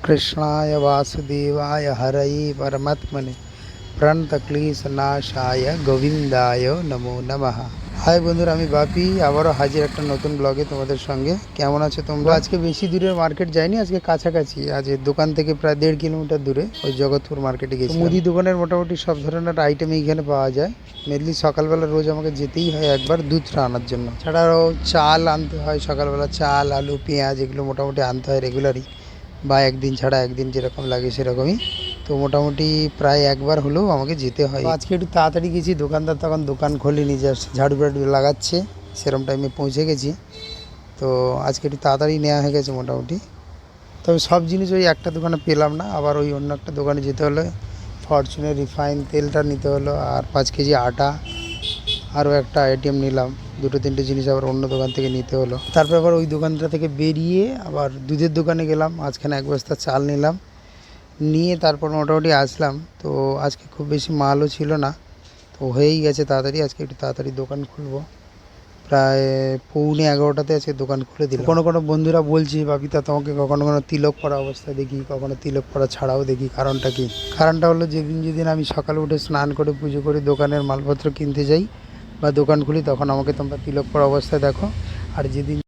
कृष्णाय वासुदेवाय हरये परमात्मने প্রাণতক্লেশনাশায় গোবিন্দায় নমো নমঃ। হাই বন্ধুরা, আমি বাপি আবারও হাজির একটা নতুন ব্লগে তোমাদের সঙ্গে। কেমন আছো তোমরা? আজকে বেশি দূরের মার্কেট যাইনি, আজকে কাছাকাছি, আজ দোকান থেকে প্রায় 1.5 কিলোমিটার দূরে ওই জগৎপুর মার্কেটে গেছি। মুদি দোকানের মোটামুটি সব ধরনের আইটেম এইখানে পাওয়া যায়। মেনলি সকালবেলা রোজ আমাকে যেতেই হয় একবার দুধটা আনার জন্য, ছাড়াও চাল আনতে হয় সকালবেলা, চাল আলু পেঁয়াজ এগুলো মোটামুটি আনতে হয় রেগুলারই, বা একদিন ছাড়া একদিন যেরকম লাগে সেরকমই। তো মোটামুটি প্রায় একবার হলেও আমাকে যেতে হয়। আজকে একটু তাড়াতাড়ি গেছি, দোকানদার তখন দোকান খোলেনি, জাস্ট ঝাড়ু ফাড়ু লাগাচ্ছে, সেরকম টাইমে পৌঁছে গেছি। তো আজকে একটু তাড়াতাড়ি নেওয়া হয়ে গেছে মোটামুটি। তবে সব জিনিস ওই একটা দোকানে পেলাম না, আবার ওই অন্য একটা দোকানে যেতে হলো। ফরচুনের রিফাইন তেলটা নিতে হলো, আর 5 কেজি আটা, আরও একটা আইটেম নিলাম, দুটো তিনটে জিনিস আবার অন্য দোকান থেকে নিতে হলো। তারপর আবার ওই দোকানটা থেকে বেরিয়ে আবার দুধের দোকানে গেলাম, মাঝখানে 1 বস্তা চাল নিলাম, নিয়ে তারপর মোটামুটি আসলাম। তো আজকে খুব বেশি মালও ছিল না, তো হয়েই গেছে তাড়াতাড়ি। আজকে একটু তাড়াতাড়ি দোকান খুলবো, প্রায় 11:45 আজকে দোকান খুলে দিলাম। কোনো বন্ধুরা বলছে, বাপিতা তোমাকে কখনো তিলক পরা অবস্থায় দেখি, কখনো তিলক পরা ছাড়াও দেখি, কারণটা কি? কারণটা হলো যেদিন আমি সকালে উঠে স্নান করে পুজো করে দোকানের মালপত্র কিনতে যাই বা দোকান খুলি, তখন আমাকে তোমরা তিলক পরা অবস্থায় দেখো। আর যেদিন